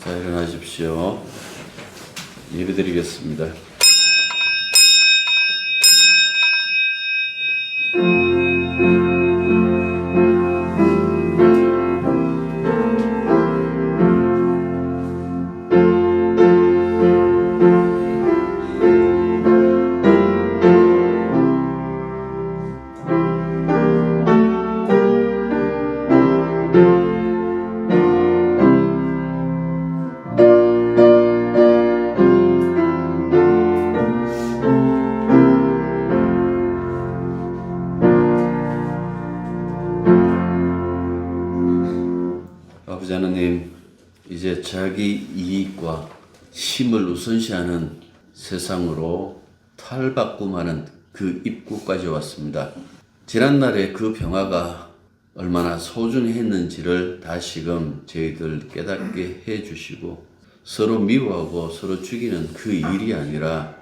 자, 일어나십시오. 예배드리겠습니다. 아버지 하나님, 이제 자기 이익과 힘을 우선시하는 세상으로 탈바꿈하는 그 입구까지 왔습니다. 지난날의 그 평화가 얼마나 소중했는지를 다시금 저희들 깨닫게 해주시고, 서로 미워하고 서로 죽이는 그 일이 아니라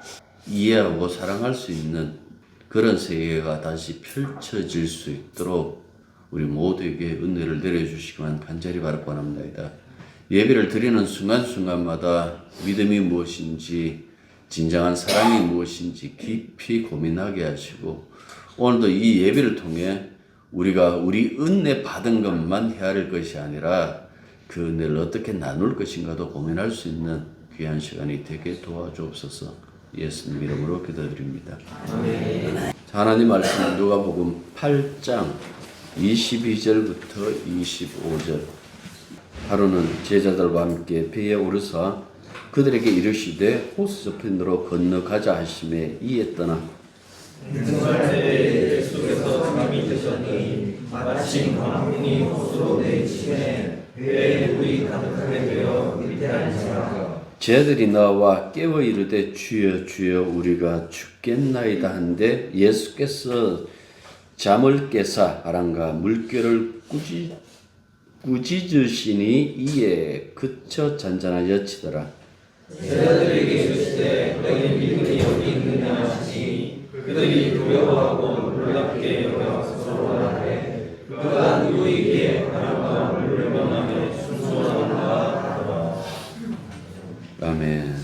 이해하고 사랑할 수 있는 그런 세계가 다시 펼쳐질 수 있도록 우리 모두에게 은혜를 내려주시기만 간절히 바라고 원합니다. 예배를 드리는 순간순간마다 믿음이 무엇인지, 진정한 사랑이 무엇인지 깊이 고민하게 하시고, 오늘도 이 예배를 통해 우리가 우리 은혜 받은 것만 헤아릴 것이 아니라 그 은혜를 어떻게 나눌 것인가도 고민할 수 있는 귀한 시간이 되게 도와주옵소서. 예수님 이름으로 기도드립니다. 하나님 말씀 누가복음 8장 22절부터 25절. 하루는 제자들과 함께 배에 오르사 그들에게 이르시되 호수 저편으로 건너가자 하시매 이에 떠나 등할 때 속에서 잠이 드셨니 마침 광풍이 호수로 내치매 배에 물이 가득하게 되어 위태한지라. 제자들이 나와 깨워 이르되 주여 주여 우리가 죽겠나이다 한데 예수께서 잠을 깨사 바람과 물결을 꾸짖으시니 이에 그쳐 잔잔하여지더라. 제자들에게 이르시되 너희 믿음이 어디 있느냐 하시니 그들이 두려워하고 놀랍게 여겨 서로 말하되 그가 누구이기에 바람과 물을 명하며 순종하는가 하더라. 아멘.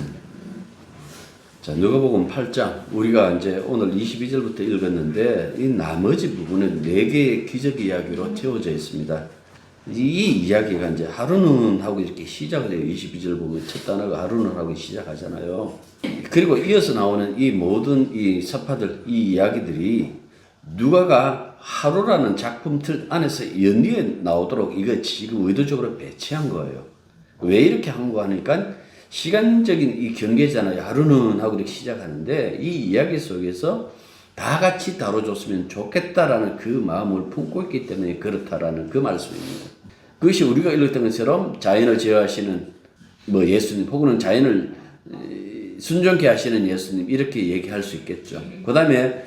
자, 누가복음 8장 우리가 이제 오늘 22절부터 읽었는데 이 나머지 부분은 4개의 기적 이야기로 채워져 있습니다. 이 이야기가 이제 하루는 하고 이렇게 시작을 해요. 22절 보면 첫 단어가 하루는 하고 시작하잖아요. 그리고 이어서 나오는 이 모든 이 서파들, 이 이야기들이 누가가 하루라는 작품 틀 안에서 연이어 나오도록 이거 지금 의도적으로 배치한 거예요. 왜 이렇게 한 거 하니까 시간적인 이 경계잖아요. 하루는 하고 이렇게 시작하는데 이 이야기 속에서 다 같이 다뤄줬으면 좋겠다라는 그 마음을 품고 있기 때문에 그렇다라는 그 말씀입니다. 그것이 우리가 읽었던 것처럼 자연을 제어하시는 예수님 혹은 자연을 순종케 하시는 예수님 이렇게 얘기할 수 있겠죠. 그 다음에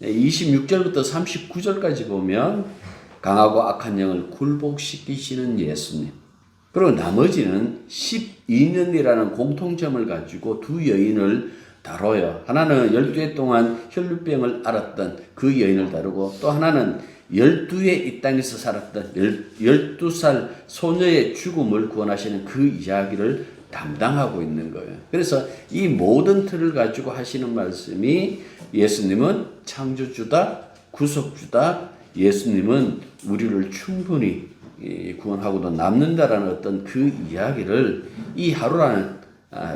26절부터 39절까지 보면 강하고 악한 영을 굴복시키시는 예수님. 그리고 나머지는 12년이라는 공통점을 가지고 두 여인을 다뤄요. 하나는 12해 동안 혈루병을 앓았던 그 여인을 다루고 또 하나는 12해 이 땅에서 살았던 12살 소녀의 죽음을 구원하시는 그 이야기를 담당하고 있는 거예요. 그래서 이 모든 틀을 가지고 하시는 말씀이 예수님은 창조주다, 구속주다, 예수님은 우리를 충분히 구원하고도 남는다라는 어떤 그 이야기를 이 하루라는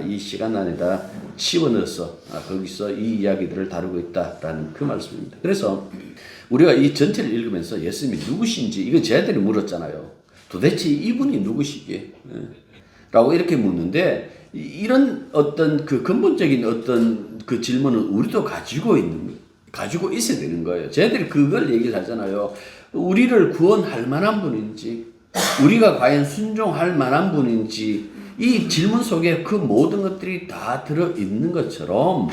이 시간 안에다 집어넣어서 거기서 이 이야기들을 다루고 있다라는 그 말씀입니다. 그래서 우리가 이 전체를 읽으면서 예수님이 누구신지 이거 제자들이 물었잖아요. 도대체 이분이 누구시게? 라고 이렇게 묻는데 이런 어떤 그 근본적인 어떤 그 질문을 우리도 가지고 있어야 되는 거예요. 제자들이 그걸 얘기를 하잖아요. 우리를 구원할 만한 분인지, 우리가 과연 순종할 만한 분인지, 이 질문 속에 그 모든 것들이 다 들어있는 것처럼,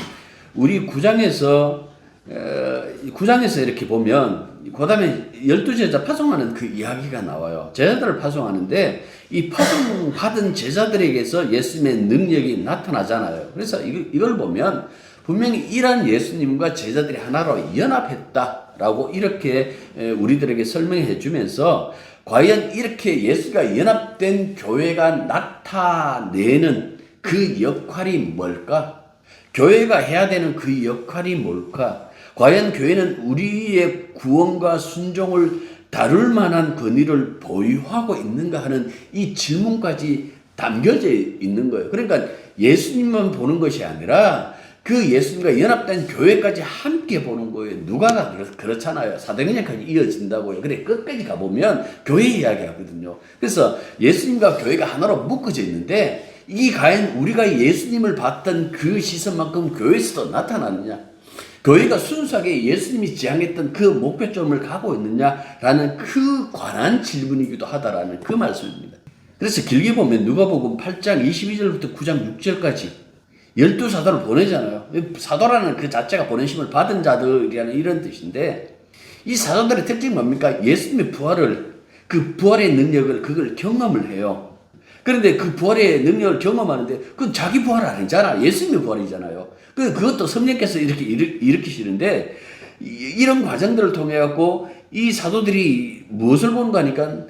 우리 9장에서 이렇게 보면, 그 다음에 12제자 파송하는 그 이야기가 나와요. 제자들을 파송하는데, 이 파송받은 제자들에게서 예수님의 능력이 나타나잖아요. 그래서 이걸 보면, 분명히 이러한 예수님과 제자들이 하나로 연합했다라고 이렇게 우리들에게 설명해 주면서 과연 이렇게 예수가 연합된 교회가 나타내는 그 역할이 뭘까? 교회가 해야 되는 그 역할이 뭘까? 과연 교회는 우리의 구원과 순종을 다룰 만한 권위를 보유하고 있는가 하는 이 질문까지 담겨져 있는 거예요. 그러니까 예수님만 보는 것이 아니라 그 예수님과 연합된 교회까지 함께 보는 거예요. 누가가 그렇잖아요. 사도행전까지 이어진다고요. 그래 끝까지 가보면 교회 이야기하거든요. 그래서 예수님과 교회가 하나로 묶어져 있는데 이 과연 우리가 예수님을 봤던 그 시선만큼 교회에서도 나타나느냐? 교회가 순수하게 예수님이 지향했던 그 목표점을 가고 있느냐라는 그 관한 질문이기도 하다라는 그 말씀입니다. 그래서 길게 보면 누가복음 8장 22절부터 9장 6절까지 12사도를 보내잖아요. 사도라는 그 자체가 보내심을 받은 자들이라는 이런 뜻인데 이 사도들의 특징이 뭡니까? 예수님의 부활을, 그 부활의 능력을 그걸 경험을 해요. 그런데 그 부활의 능력을 경험하는데 그건 자기 부활 아니잖아. 예수님의 부활이잖아요. 그것도 성령께서 이렇게 일으키시는데 이런 과정들을 통해 갖고 이 사도들이 무엇을 보는가 하니까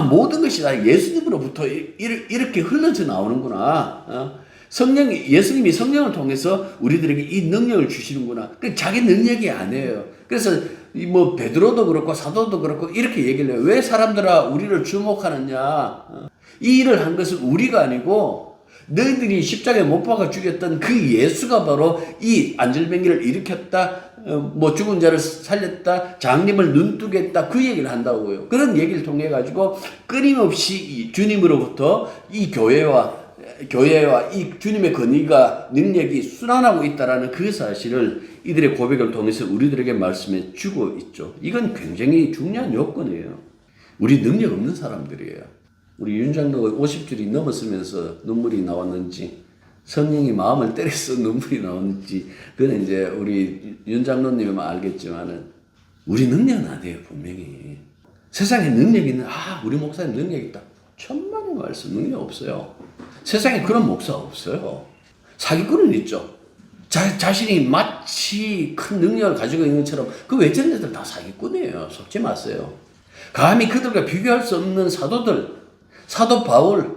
모든 것이 다 예수님으로부터 이렇게 흘러져 나오는구나. 예수님이 성령을 통해서 우리들에게 이 능력을 주시는구나. 자기 능력이 아니에요. 그래서 베드로도 그렇고 사도도 그렇고 이렇게 얘기를 해요. 왜 사람들아 우리를 주목하느냐? 이 일을 한 것은 우리가 아니고 너희들이 십자가에 못 박아 죽였던 그 예수가 바로 이 안절병기를 일으켰다. 죽은 자를 살렸다. 장님을 눈뜨게 했다. 그 얘기를 한다고요. 그런 얘기를 통해 가지고 끊임없이 주님으로부터 이 교회와 이 주님의 권위가 능력이 순환하고 있다라는 그 사실을 이들의 고백을 통해서 우리들에게 말씀해 주고 있죠. 이건 굉장히 중요한 요건이에요. 우리 능력 없는 사람들이에요. 우리 윤 장로가 50줄이 넘었으면서 눈물이 나왔는지 성령이 마음을 때려서 눈물이 나왔는지 그건 이제 우리 윤 장로님은 알겠지만은 우리 능력은 아니에요. 분명히 세상에 능력이 있는 우리 목사님 능력 있다. 천만의 말씀 능력 없어요. 세상에 그런 목사 없어요. 사기꾼은 있죠. 자신이 마치 큰 능력을 가지고 있는 것처럼 그 외적인 애들 다 사기꾼이에요. 속지 마세요. 감히 그들과 비교할 수 없는 사도 바울,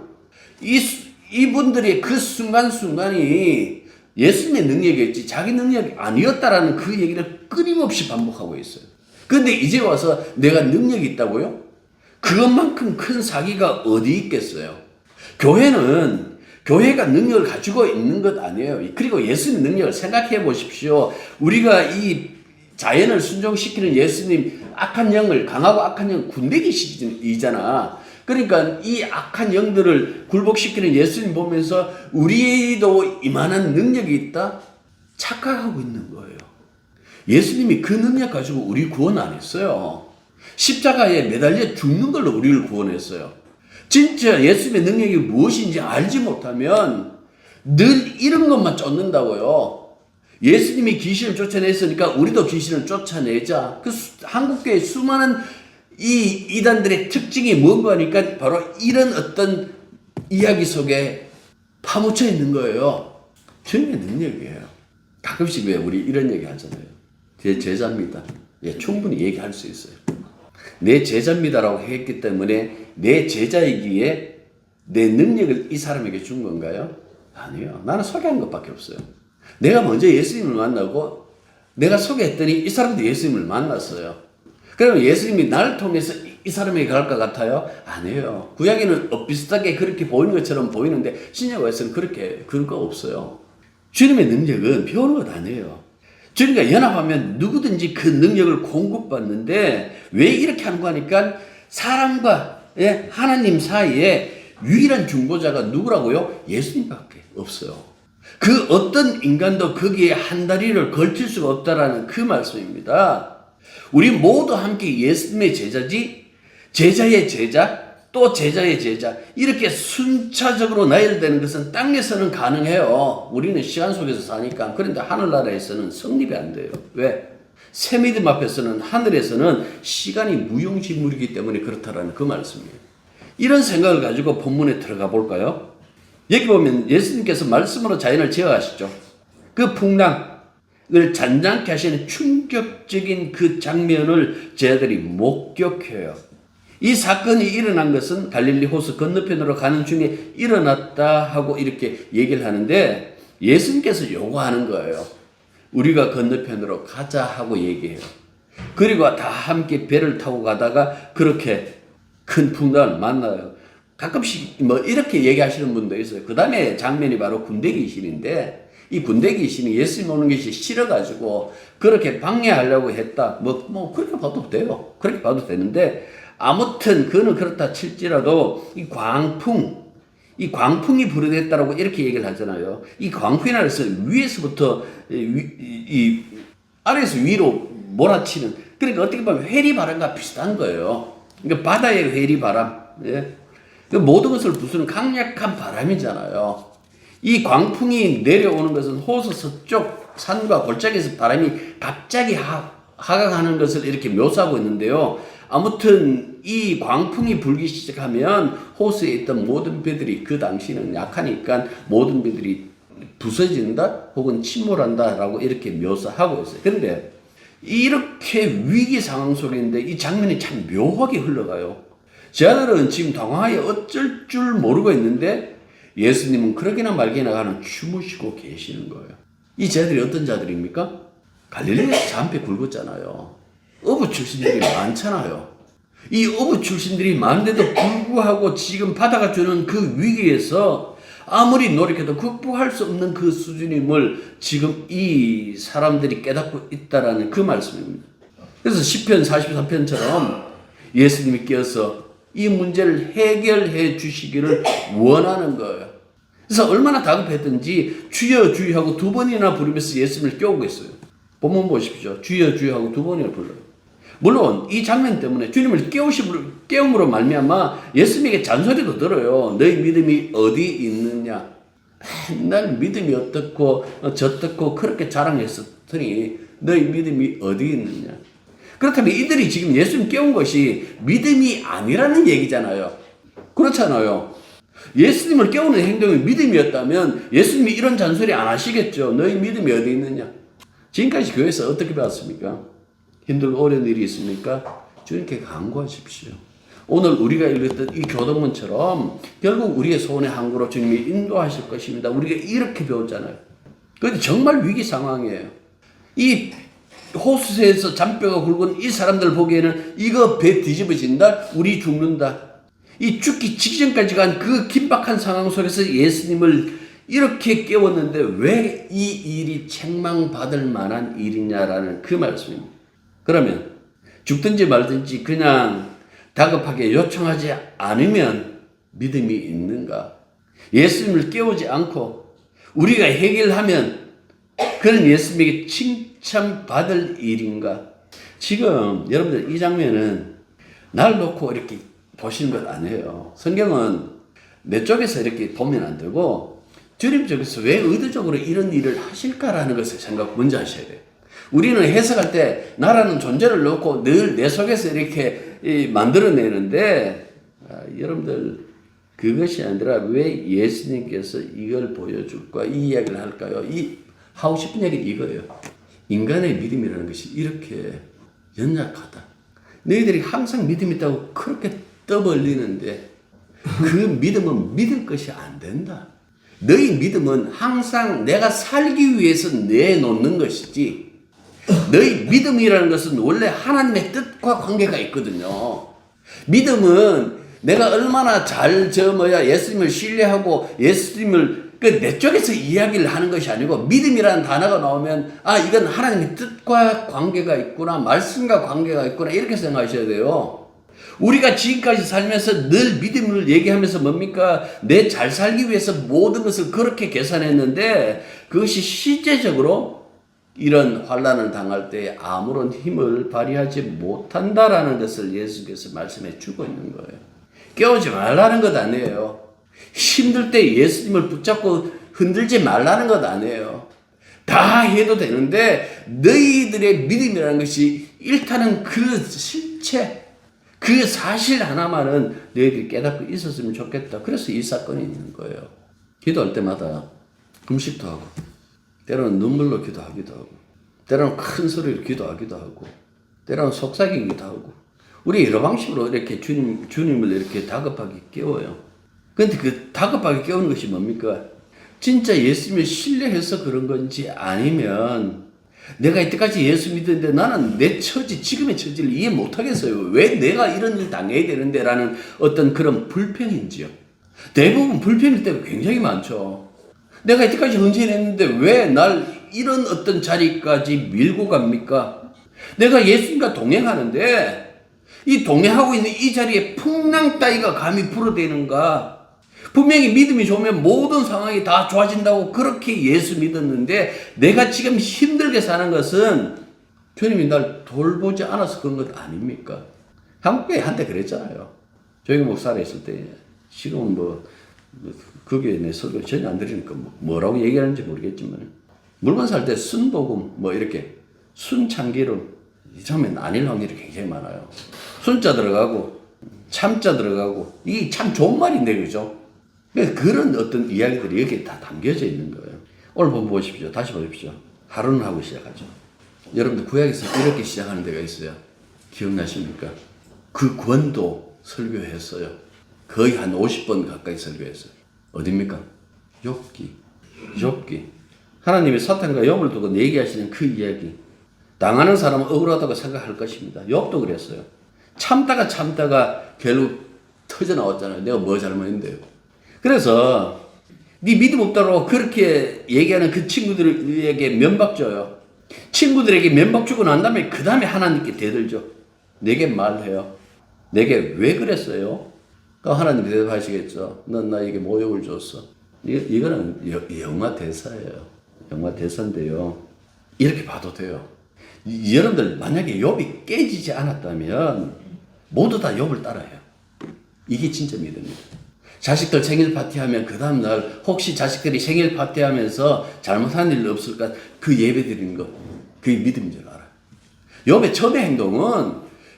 이분들의 그 순간순간이 예수님의 능력이었지 자기 능력이 아니었다라는 그 얘기를 끊임없이 반복하고 있어요. 그런데 이제 와서 내가 능력이 있다고요? 그것만큼 큰 사기가 어디 있겠어요? 교회가 능력을 가지고 있는 것 아니에요. 그리고 예수님 능력을 생각해 보십시오. 우리가 이 자연을 순종시키는 예수님 강하고 악한 영 군대기시잖아. 그러니까 이 악한 영들을 굴복시키는 예수님 보면서 우리도 이만한 능력이 있다? 착각하고 있는 거예요. 예수님이 그 능력 가지고 우리 구원 안 했어요. 십자가에 매달려 죽는 걸로 우리를 구원했어요. 진짜 예수님의 능력이 무엇인지 알지 못하면 늘 이런 것만 쫓는다고요. 예수님이 귀신을 쫓아냈으니까 우리도 귀신을 쫓아내자. 한국교회 수많은 이 이단들의 특징이 뭔가 하니까 바로 이런 어떤 이야기 속에 파묻혀 있는 거예요. 주님의 능력이에요. 가끔씩 왜 우리 이런 얘기 하잖아요. 제 제자입니다. 충분히 얘기할 수 있어요. 내 제자입니다라고 했기 때문에 내 제자이기에 내 능력을 이 사람에게 준 건가요? 아니요. 나는 소개한 것밖에 없어요. 내가 먼저 예수님을 만나고 내가 소개했더니 이 사람도 예수님을 만났어요. 그러면 예수님이 나를 통해서 이 사람에게 갈 것 같아요? 아니에요. 구약에는 비슷하게 그렇게 보이는 것처럼 보이는데 신약에서는 그런 거 없어요. 주님의 능력은 배우는 것 아니에요. 주님과 연합하면 누구든지 그 능력을 공급받는데 왜 이렇게 하는 거 하니까 사람과 하나님 사이에 유일한 중보자가 누구라고요? 예수님밖에 없어요. 그 어떤 인간도 거기에 한 다리를 걸칠 수가 없다라는 그 말씀입니다. 우리 모두 함께 예수님의 제자지, 제자의 제자, 또 제자의 제자 이렇게 순차적으로 나열되는 것은 땅에서는 가능해요. 우리는 시간 속에서 사니까. 그런데 하늘나라에서는 성립이 안 돼요. 왜? 새 믿음 앞에서는 하늘에서는 시간이 무용지물이기 때문에 그렇다라는 그 말씀이에요. 이런 생각을 가지고 본문에 들어가 볼까요? 여기 보면 예수님께서 말씀으로 자연을 제어하시죠. 그 풍랑을 잔잔케 하시는 충격적인 그 장면을 제자들이 목격해요. 이 사건이 일어난 것은 갈릴리 호수 건너편으로 가는 중에 일어났다 하고 이렇게 얘기를 하는데 예수님께서 요구하는 거예요. 우리가 건너편으로 가자 하고 얘기해요. 그리고 다 함께 배를 타고 가다가 그렇게 큰 풍랑을 만나요. 가끔씩 뭐 이렇게 얘기하시는 분도 있어요. 그 다음에 장면이 바로 군대 귀신인데 이 군대 귀신이 예수님 오는 것이 싫어가지고 그렇게 방해하려고 했다. 뭐 그렇게 봐도 돼요. 그렇게 봐도 되는데 아무튼 그는 그렇다 칠지라도 이 광풍이 불어댔다라고 이렇게 얘기를 하잖아요. 이 광풍이라는 것은 위에서부터 아래에서 위로 몰아치는, 그러니까 어떻게 보면 회리바람과 비슷한 거예요. 그러니까 바다의 회리바람, 예? 모든 것을 부수는 강력한 바람이잖아요. 이 광풍이 내려오는 것은 호수 서쪽 산과 골짜기에서 바람이 갑자기 하강하는 것을 이렇게 묘사하고 있는데요. 아무튼 이 광풍이 불기 시작하면 호수에 있던 모든 배들이, 그 당시는 약하니까 모든 배들이 부서진다 혹은 침몰한다라고 이렇게 묘사하고 있어요. 그런데 이렇게 위기 상황 속인데 이 장면이 참 묘하게 흘러가요. 제 아들은 지금 당황하여 어쩔 줄 모르고 있는데 예수님은 그러기나 말기나 하는 주무시고 계시는 거예요. 이 자들이 어떤 자들입니까? 갈릴리에서 잠배 굵었잖아요. 어부 출신들이 많잖아요. 이 어부 출신들이 많은데도 불구하고 지금 바다가 주는 그 위기에서 아무리 노력해도 극복할 수 없는 그 수준임을 지금 이 사람들이 깨닫고 있다라는 그 말씀입니다. 그래서 시편 43편처럼 예수님이 깨어서 이 문제를 해결해 주시기를 원하는 거예요. 그래서 얼마나 다급했든지 주여 주여 하고 두 번이나 부르면서 예수님을 깨우고 있어요. 본문 보십시오. 주여 주여 하고 두 번이나 불러요. 물론 이 장면 때문에 주님을 깨움으로 말미암아 예수님에게 잔소리도 들어요. 너희 믿음이 어디 있느냐. 맨날 믿음이 어떻고 저떻고 그렇게 자랑했었더니 너희 믿음이 어디 있느냐. 그렇다면 이들이 지금 예수님 깨운 것이 믿음이 아니라는 얘기잖아요. 그렇잖아요. 예수님을 깨우는 행동이 믿음이었다면 예수님이 이런 잔소리 안 하시겠죠. 너희 믿음이 어디 있느냐. 지금까지 교회에서 어떻게 배웠습니까? 힘들고 어려운 일이 있습니까? 주님께 간구하십시오. 오늘 우리가 읽었던 이 교동문처럼 결국 우리의 소원의 항구로 주님이 인도하실 것입니다. 우리가 이렇게 배웠잖아요. 그런데 정말 위기 상황이에요. 이 호수에서 잔뼈가 굵은 이 사람들 보기에는 이거 배 뒤집어진다? 우리 죽는다. 이 죽기 직전까지 간 그 긴박한 상황 속에서 예수님을 이렇게 깨웠는데 왜 이 일이 책망받을 만한 일이냐라는 그 말씀입니다. 그러면 죽든지 말든지 그냥 다급하게 요청하지 않으면 믿음이 있는가? 예수님을 깨우지 않고 우리가 해결하면 그런 예수님에게 칭찬받을 일인가? 지금 여러분들 이 장면은 날 놓고 이렇게 보시는 것 아니에요. 성경은 내 쪽에서 이렇게 보면 안 되고 주님 쪽에서 왜 의도적으로 이런 일을 하실까라는 것을 생각 먼저 하셔야 돼요. 우리는 해석할 때 나라는 존재를 놓고 늘 내 속에서 이렇게 만들어내는데 여러분들 그것이 아니라 왜 예수님께서 이걸 보여줄까? 이 이야기를 할까요? 하고 싶은 얘기는 이거예요. 인간의 믿음이라는 것이 이렇게 연약하다. 너희들이 항상 믿음이 있다고 그렇게 떠벌리는데 그 믿음은 믿을 것이 안 된다. 너희 믿음은 항상 내가 살기 위해서 내놓는 것이지 너희 믿음이라는 것은 원래 하나님의 뜻과 관계가 있거든요. 믿음은 내가 얼마나 예수님을 신뢰하고 예수님을 내 쪽에서 이야기를 하는 것이 아니고 믿음이라는 단어가 나오면 이건 하나님의 뜻과 관계가 있구나, 말씀과 관계가 있구나 이렇게 생각하셔야 돼요. 우리가 지금까지 살면서 늘 믿음을 얘기하면서 뭡니까? 내 잘 살기 위해서 모든 것을 그렇게 계산했는데 그것이 실제적으로 이런 환난을 당할 때 아무런 힘을 발휘하지 못한다라는 것을 예수께서 말씀해 주고 있는 거예요. 깨우지 말라는 것 아니에요. 힘들 때 예수님을 붙잡고 흔들지 말라는 것 아니에요. 다 해도 되는데 너희들의 믿음이라는 것이 일단은 그 실체, 그 사실 하나만은 너희들이 깨닫고 있었으면 좋겠다. 그래서 이 사건이 있는 거예요. 기도할 때마다 금식도 하고 때로는 눈물로 기도하기도 하고 때로는 큰 소리로 기도하기도 하고 때로는 속삭이기도 하고 우리 여러 방식으로 이렇게 주님을 이렇게 다급하게 깨워요. 근데 그 다급하게 깨우는 것이 뭡니까? 진짜 예수님을 신뢰해서 그런 건지 아니면 내가 이때까지 예수 믿었는데 나는 내 처지, 지금의 처지를 이해 못하겠어요. 왜 내가 이런 일 당해야 되는데? 라는 어떤 그런 불평인지요. 대부분 불평일 때가 굉장히 많죠. 내가 이때까지 헌신했는데 왜 날 이런 어떤 자리까지 밀고 갑니까? 내가 예수님과 동행하는데 이 동행하고 있는 이 자리에 풍랑 따위가 감히 불어대는가? 분명히 믿음이 좋으면 모든 상황이 다 좋아진다고 그렇게 예수 믿었는데 내가 지금 힘들게 사는 것은 주님이 날 돌보지 않아서 그런 것 아닙니까? 한국교회 한때 그랬잖아요. 조영기 목사가 있을 때 지금은 거기에 내 설교 전혀 안 들으니까 뭐라고 얘기하는지 모르겠지만 물건 살 때 순복음 이렇게 순참기름 이참에 아닐 확률이 굉장히 많아요. 순자 들어가고 참자 들어가고 이게 참 좋은 말인데 그죠? 그런 어떤 이야기들이 여기에 다 담겨져 있는 거예요. 오늘 본문 보십시오. 다시 보십시오. 하루는 하고 시작하죠. 여러분들 구약에서 이렇게 시작하는 데가 있어요. 기억나십니까? 그 권도 설교했어요. 거의 한 50번 가까이 설교했어요. 어딥니까? 욥기. 하나님이 사탄과 욥을 두고 얘기하시는 그 이야기. 당하는 사람은 억울하다고 생각할 것입니다. 욥도 그랬어요. 참다가 결국 터져 나왔잖아요. 내가 뭐 잘못했는데요. 그래서 네 믿음 없다고 그렇게 얘기하는 그 친구들에게 면박 줘요. 친구들에게 면박 주고 난 다음에 그 다음에 하나님께 대들죠. 내게 말해요. 내게 왜 그랬어요? 하나님 대답하시겠죠. 넌 나에게 모욕을 줬어. 이거는 영화 대사예요. 영화 대사인데요. 이렇게 봐도 돼요. 여러분들 만약에 욥이 깨지지 않았다면 모두 다 욥을 따라해요. 이게 진짜 믿음입니다. 자식들 생일 파티하면 그 다음날 혹시 자식들이 생일 파티하면서 잘못한 일 없을까 그 예배 드리는 거 그게 믿음인 줄 알아요. 욥의 처음의 행동은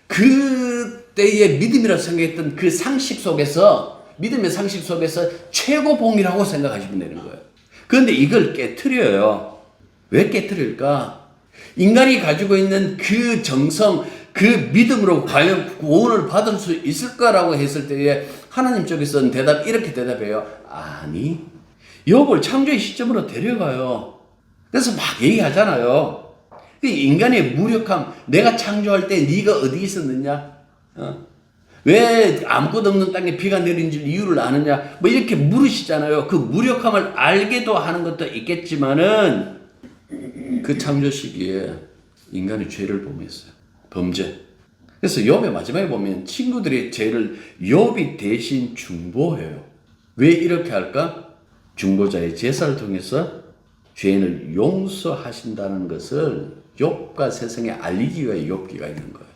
그때의 믿음이라고 생각했던 그 상식 속에서 믿음의 상식 속에서 최고봉이라고 생각하시면 되는 거예요. 그런데 이걸 깨트려요. 왜 깨트릴까? 인간이 가지고 있는 그 정성, 그 믿음으로 과연 구원을 받을 수 있을까라고 했을 때에 하나님 쪽에서는 이렇게 대답해요. 아니, 욥을 창조의 시점으로 데려가요. 그래서 막 얘기하잖아요. 인간의 무력함, 내가 창조할 때 네가 어디 있었느냐? 왜 아무것도 없는 땅에 비가 내린 줄 이유를 아느냐? 이렇게 물으시잖아요. 그 무력함을 알게도 하는 것도 있겠지만은 그 창조 시기에 인간의 죄를 범했어요. 범죄. 그래서 욥의 마지막에 보면 친구들의 죄를 욥이 대신 중보해요. 왜 이렇게 할까? 중보자의 제사를 통해서 죄인을 용서하신다는 것을 욥과 세상에 알리기 위해 욥기가 있는 거예요.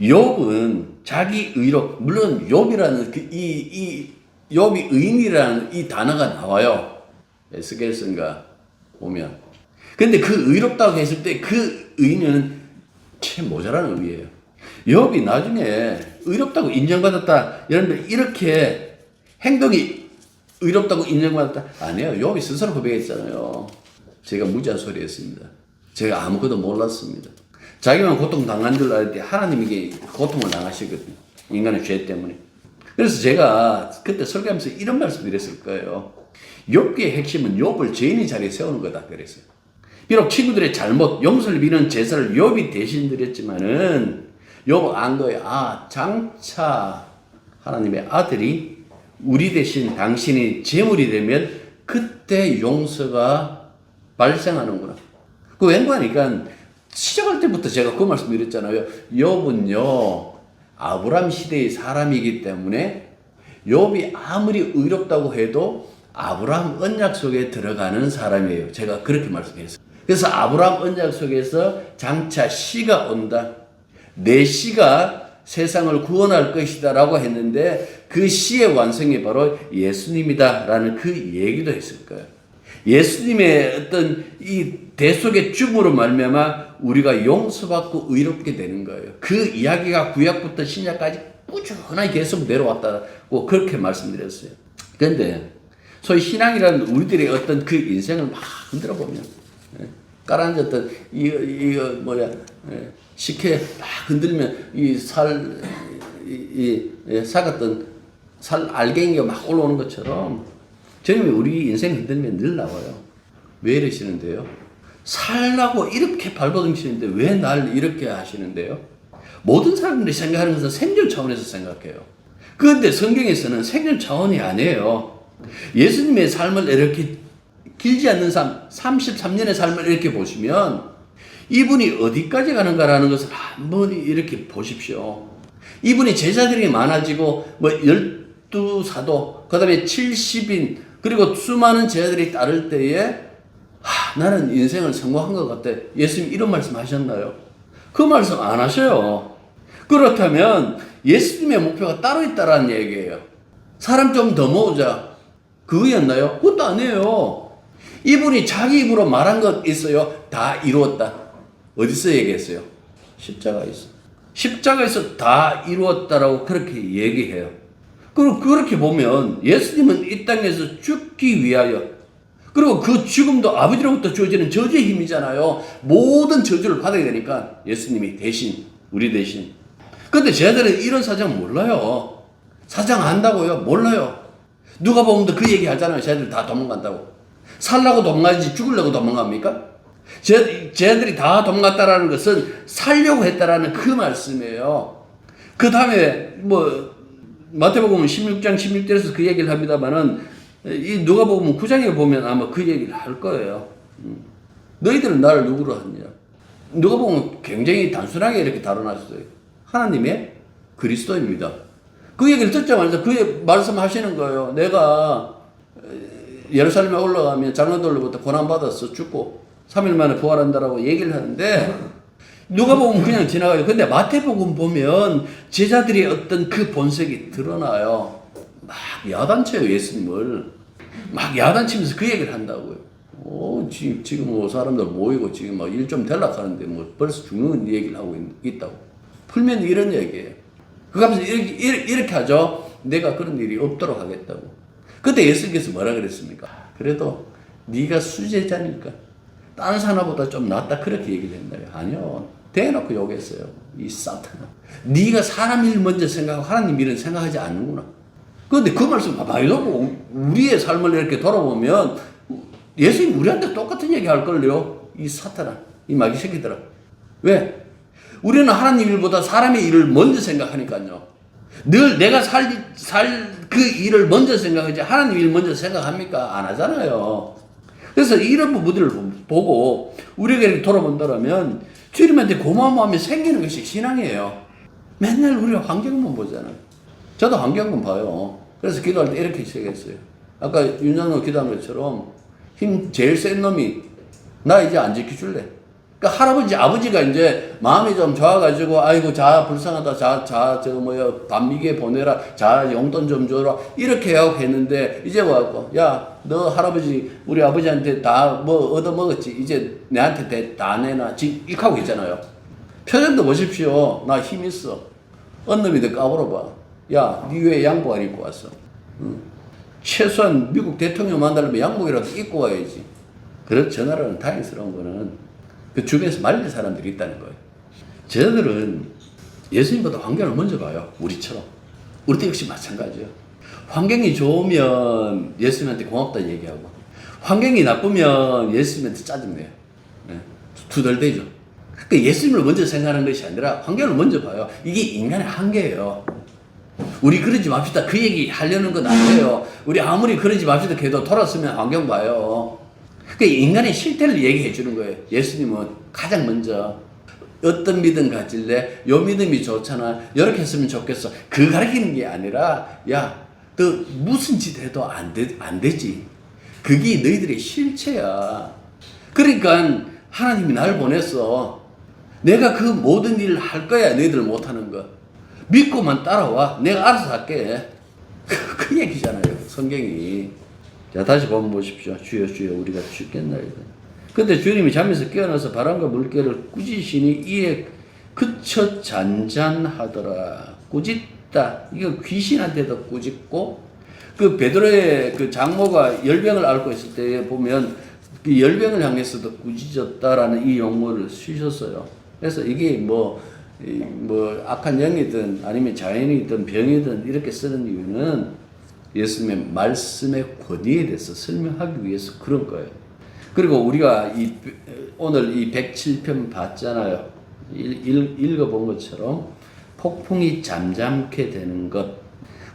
욥은 자기 의롭, 물론 욥이라는 욥이 의인이라는 이 단어가 나와요. 에스겔서인가 보면. 근데 그 의롭다고 했을 때 그 의인은 채 모자라는 의미예요. 욥이 나중에 의롭다고 인정받았다. 여러분들 이렇게 행동이 의롭다고 인정받았다. 아니에요. 욥이 스스로 고백했잖아요. 제가 무지한 소리 했습니다. 제가 아무것도 몰랐습니다. 자기만 고통당한 줄 알았는데 하나님에게 고통을 당하시거든요. 인간의 죄 때문에. 그래서 제가 그때 설교하면서 이런 말씀을 드렸을 거예요. 욥기의 핵심은 욥을 죄인의 자리에 세우는 거다 그랬어요. 비록 친구들의 잘못, 용서를 비는 제사를 욥이 대신 드렸지만은 욥은 안 거예요. 장차 하나님의 아들이 우리 대신 당신이 제물이 되면 그때 용서가 발생하는구나. 그 왠가니까 시작할 때부터 제가 그 말씀 드렸잖아요. 욥은요 아브라함 시대의 사람이기 때문에 욥이 아무리 의롭다고 해도 아브라함 언약 속에 들어가는 사람이에요. 제가 그렇게 말씀했어요. 그래서 아브라함 언약 속에서 장차 씨가 온다. 내 씨가 세상을 구원할 것이다 라고 했는데 그 씨의 완성이 바로 예수님이다 라는 그 얘기도 했을 거예요. 예수님의 어떤 이 대속의 죽음으로 말미암아 우리가 용서받고 의롭게 되는 거예요. 그 이야기가 구약부터 신약까지 꾸준하게 계속 내려왔다고 그렇게 말씀드렸어요. 그런데 소위 신앙이라는 우리들의 어떤 그 인생을 막 흔들어 보면 깔아앉았던 식혜 막 흔들면 삭았던 살 알갱이가 막 올라오는 것처럼 주님이 우리 인생 흔들면 늘 나와요. 왜 이러시는데요? 살라고 이렇게 발버둥치는데 왜 날 이렇게 하시는데요? 모든 사람들이 생각하는 것은 생존 차원에서 생각해요. 그런데 성경에서는 생존 차원이 아니에요. 예수님의 삶을 이렇게 길지 않는 삶, 33년의 삶을 이렇게 보시면 이분이 어디까지 가는가라는 것을 한번 이렇게 보십시오. 이분이 제자들이 많아지고 뭐 12사도, 그 다음에 70인, 그리고 수많은 제자들이 따를 때에 나는 인생을 성공한 것 같아. 예수님 이런 말씀 하셨나요? 그 말씀 안 하셔요. 그렇다면 예수님의 목표가 따로 있다라는 얘기예요. 사람 좀 더 모으자. 그거였나요? 그것도 아니에요. 이분이 자기 입으로 말한 것 있어요. 다 이루었다. 어디서 얘기했어요? 십자가에서. 십자가에서 다 이루었다라고 그렇게 얘기해요. 그리고 그렇게 보면 예수님은 이 땅에서 죽기 위하여, 그리고 그 죽음도 아버지로부터 주어지는 저주의 힘이잖아요. 모든 저주를 받아야 되니까 예수님이 대신, 우리 대신. 근데 제자들은 이런 사정 몰라요. 사정 안다고요? 몰라요. 누가 보면 그 얘기 하잖아요. 제자들 다 도망간다고. 살라고 도망가지 죽으려고 도망갑니까? 제자들이 다 도망갔다라는 것은 살려고 했다라는 그 말씀이에요. 그 다음에 뭐 마태복음 16장 16절에서 그 얘기를 합니다만은 이 누가복음 9장에 보면 아마 그 얘기를 할 거예요. 너희들은 나를 누구로 하느냐? 누가복음 굉장히 단순하게 이렇게 다뤄놨어요. 하나님의 그리스도입니다. 그 얘기를 듣자마자 그 말씀하시는 거예요. 내가 예루살렘에 올라가면 장로들로부터 고난받아서 죽고 3일 만에 부활한다라고 얘기를 하는데 누가복음 그냥 지나가요. 근데 마태복음 보면 제자들이 어떤 그 본색이 드러나요. 막 야단쳐요, 예수님을. 막 야단치면서 그 얘기를 한다고요. 지금 뭐 사람들 모이고 지금 막 일 좀 되려고 하는데 뭐 벌써 죽는 얘기를 하고 있다고. 풀면 이런 얘기예요. 그러면서 이렇게 하죠. 내가 그런 일이 없도록 하겠다고. 그때 예수님께서 뭐라 그랬습니까? 그래도 네가 수제자니까 다른 사람보다 좀 낫다 그렇게 얘기를 했나요? 아니요. 대놓고 욕했어요. 이 사탄아. 네가 사람 일 먼저 생각하고 하나님 일은 생각하지 않는구나. 그런데 그 말씀 많이 듣고 우리의 삶을 이렇게 돌아보면 예수님 우리한테 똑같은 얘기 할걸요. 이 사탄아. 이 마귀 새끼들아. 왜? 우리는 하나님 일보다 사람의 일을 먼저 생각하니까요. 늘 내가 살 그 일을 먼저 생각하지 하나님 일 먼저 생각합니까? 안 하잖아요. 그래서 이런 부분들을 보고 우리가 이렇게 돌아본다면 주님한테 고마운 마음이 생기는 것이 신앙이에요. 맨날 우리가 환경만 보잖아요. 저도 환경만 봐요. 그래서 기도할 때 이렇게 시작했어요. 아까 윤장로 기도한 것처럼 힘 제일 센 놈이 나 이제 안 지켜줄래. 그러니까 할아버지, 아버지가 이제 마음이 좀 좋아가지고, 아이고, 불쌍하다. 반미개 보내라. 용돈 좀 줘라. 이렇게 하고 했는데, 이제 와갖고, 야, 너 할아버지, 우리 아버지한테 다 뭐 얻어먹었지. 이제 내한테 다 내놔. 지금 이렇게 하고 있잖아요. 표정도 보십시오. 나 힘 있어. 어느 놈이 더 까불어봐. 야, 니 왜 양복 안 입고 왔어? 응? 최소한 미국 대통령 만나려면 양복이라도 입고 와야지. 저 나라는 다행스러운 거는, 그 주변에서 말릴 사람들이 있다는 거예요. 저들은 예수님보다 환경을 먼저 봐요. 우리처럼. 우리도 역시 마찬가지예요. 환경이 좋으면 예수님한테 고맙다 얘기하고 환경이 나쁘면 예수님한테 짜증내요. 네. 두덜대죠. 그러니까 예수님을 먼저 생각하는 것이 아니라 환경을 먼저 봐요. 이게 인간의 한계예요. 우리 그러지 맙시다. 그 얘기 하려는 건 아니에요. 우리 아무리 그러지 맙시다 해도 돌았으면 환경 봐요. 그 인간의 실태를 얘기해 주는 거예요. 예수님은 가장 먼저 어떤 믿음 가질래? 요 믿음이 좋잖아. 이렇게 했으면 좋겠어. 그 가르치는 게 아니라 야, 너 무슨 짓 해도 안 되지. 그게 너희들의 실체야. 그러니까 하나님이 나를 보냈어. 내가 그 모든 일을 할 거야. 너희들 못하는 거. 믿고만 따라와. 내가 알아서 할게. 그 얘기잖아요. 성경이. 자, 다시 한번 보십시오. 주여, 우리가 죽겠나이다. 근데 주님이 잠에서 깨어나서 바람과 물결을 꾸짖으시니 이에 그쳐 잔잔하더라. 꾸짖다. 이거 귀신한테도 꾸짖고, 그 베드로의 그 장모가 열병을 앓고 있을 때 보면 그 열병을 향해서도 꾸짖었다라는 이 용어를 쓰셨어요. 그래서 이게 뭐 악한 영이든 아니면 자연이든 병이든 이렇게 쓰는 이유는 예수님의 말씀의 권위에 대해서 설명하기 위해서 그런 거예요. 그리고 우리가 오늘 이 107편 봤잖아요. 읽어본 것처럼 폭풍이 잠잠게 되는 것,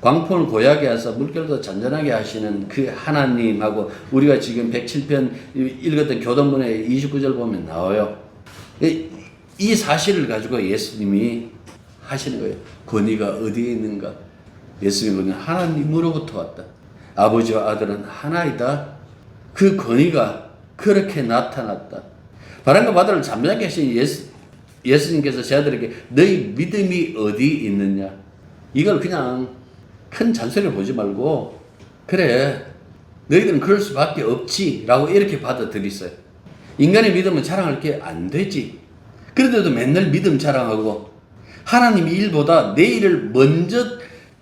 광풍을 고야게 하사 물결도 잔잔하게 하시는 그 하나님하고 우리가 지금 107편 읽었던 교동문의 29절 보면 나와요. 이 사실을 가지고 예수님이 하시는 거예요. 권위가 어디에 있는가? 예수님의 권위는 하나님으로부터 왔다. 아버지와 아들은 하나이다. 그 권위가 그렇게 나타났다. 바람과 바다를 잠잠케 하신 예수님께서 제 아들에게 너희 믿음이 어디 있느냐? 이걸 그냥 큰 잔소리를 보지 말고 그래 너희들은 그럴 수밖에 없지 라고 이렇게 받아들이세요. 인간의 믿음은 자랑할 게 안 되지. 그런데도 맨날 믿음 자랑하고 하나님 일보다 내 일을 먼저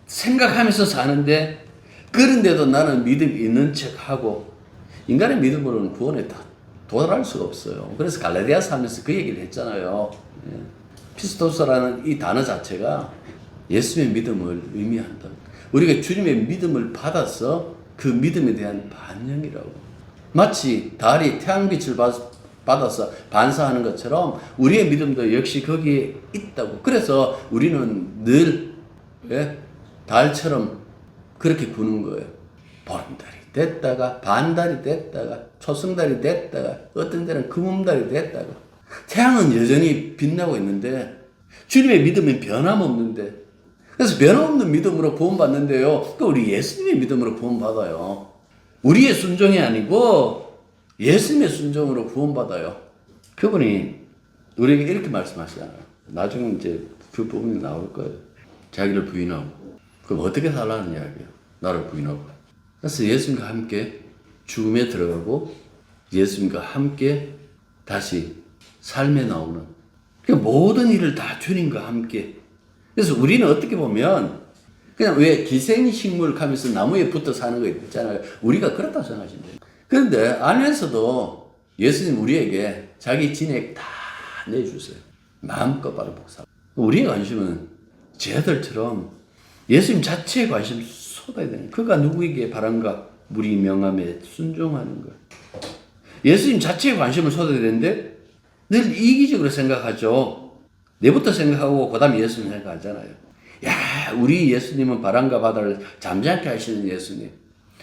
생각하면서 사는데 그런데도 나는 믿음 있는 척하고 인간의 믿음으로는 구원에 도달할 수가 없어요. 그래서 갈라디아서 하면서 그 얘기를 했잖아요. 피스토스라는 이 단어 자체가 예수의 믿음을 의미한다. 우리가 주님의 믿음을 받아서 그 믿음에 대한 반영이라고. 마치 달이 태양빛을 받아서 반사하는 것처럼 우리의 믿음도 역시 거기에 있다고. 그래서 우리는 늘 달처럼 그렇게 구는 거예요. 보름달이 됐다가 반달이 됐다가 초승달이 됐다가 어떤 때는 금음달이 됐다가 태양은 여전히 빛나고 있는데 주님의 믿음은 변함없는데 그래서 변함없는 믿음으로 구원받는데요. 그 우리 예수님의 믿음으로 구원받아요. 우리의 순종이 아니고 예수님의 순종으로 구원받아요. 그분이 우리에게 이렇게 말씀하시잖아요. 나중에 이제 그 부분이 나올 거예요. 자기를 부인하고. 그럼 어떻게 살라는 이야기예요? 나를 부인하고. 그래서 예수님과 함께 죽음에 들어가고 예수님과 함께 다시 삶에 나오는 그 모든 일을 다 주님과 함께. 그래서 우리는 어떻게 보면 그냥 왜 기생식물 하면서 나무에 붙어 사는 거 있잖아요. 우리가 그렇다고 생각하시면 돼요. 그런데 안에서도 예수님 우리에게 자기 진액 다 내주세요. 마음껏 바로 복사. 우리의 관심은 쟤들처럼 예수님 자체에 관심을 쏟아야 되는. 그가 누구에게 바람과 물이 명함에 순종하는 것. 예수님 자체에 관심을 쏟아야 되는데 늘 이기적으로 생각하죠. 내부터 생각하고 그 다음에 예수님 생각하잖아요. 야, 우리 예수님은 바람과 바다를 잠잠케 하시는 예수님.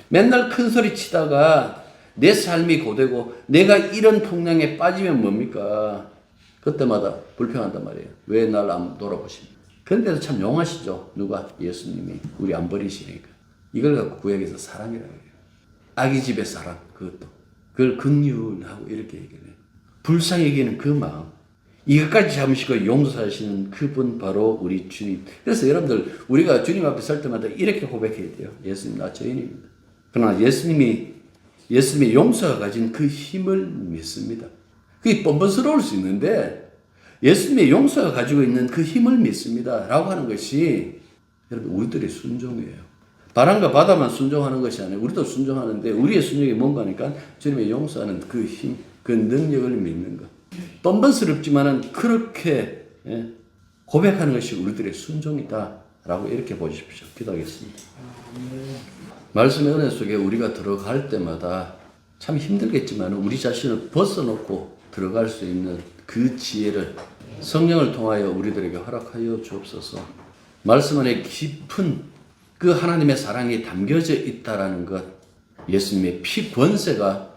맨날 큰 소리 치다가 내 삶이 고되고 내가 이런 풍랑에 빠지면 뭡니까? 그때마다 불평한단 말이에요. 왜 날 안 돌아보십니까? 그런데도 참 용하시죠. 누가? 예수님이 우리 안 버리시니까. 이걸 갖고 구약에서 사랑이라고 해요. 아기 집의 사랑, 그것도. 그걸 긍휼하고 이렇게 얘기해요. 불쌍히 여기는 그 마음. 이것까지 잡으시고 용서하시는 그분 바로 우리 주님. 그래서 여러분들 우리가 주님 앞에 설 때마다 이렇게 고백해야 돼요. 예수님 나 죄인입니다. 그러나 예수님의 용서가 가진 그 힘을 믿습니다. 그게 뻔뻔스러울 수 있는데 예수님의 용서가 가지고 있는 그 힘을 믿습니다. 라고 하는 것이 여러분 우리들의 순종이에요. 바람과 바다만 순종하는 것이 아니에요. 우리도 순종하는데 우리의 순종이 뭔가 하니까 주님의 용서하는 그 힘, 그 능력을 믿는 것. 뻔뻔스럽지만은 그렇게 고백하는 것이 우리들의 순종이다라고 이렇게 보십시오. 기도하겠습니다. 말씀의 은혜 속에 우리가 들어갈 때마다 참 힘들겠지만 우리 자신을 벗어놓고 들어갈 수 있는 그 지혜를 성령을 통하여 우리들에게 허락하여 주옵소서. 말씀 안에 깊은 그 하나님의 사랑이 담겨져 있다라는 것, 예수님의 피 권세가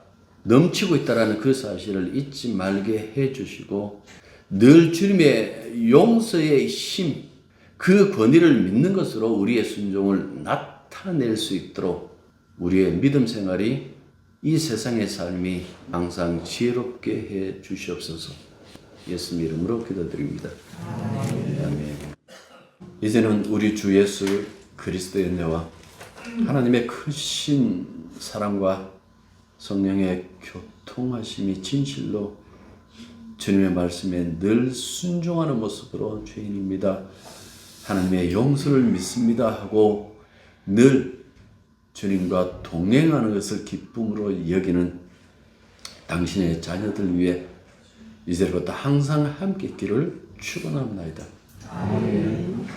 넘치고 있다라는 그 사실을 잊지 말게 해주시고 늘 주님의 용서의 힘, 그 권위를 믿는 것으로 우리의 순종을 나타낼 수 있도록 우리의 믿음 생활이 이 세상의 삶이 항상 지혜롭게 해 주시옵소서. 예수님 이름으로 기도드립니다. 아멘. 이제는 우리 주 예수 그리스도의 은혜와 하나님의 크신 사랑과 성령의 교통하심이 진실로 주님의 말씀에 늘 순종하는 모습으로 죄인입니다. 하나님의 용서를 믿습니다 하고 늘 주님과 동행하는 것을 기쁨으로 여기는 당신의 자녀들 위해 이제부터 항상 함께 있기를 축원합니다. 아멘.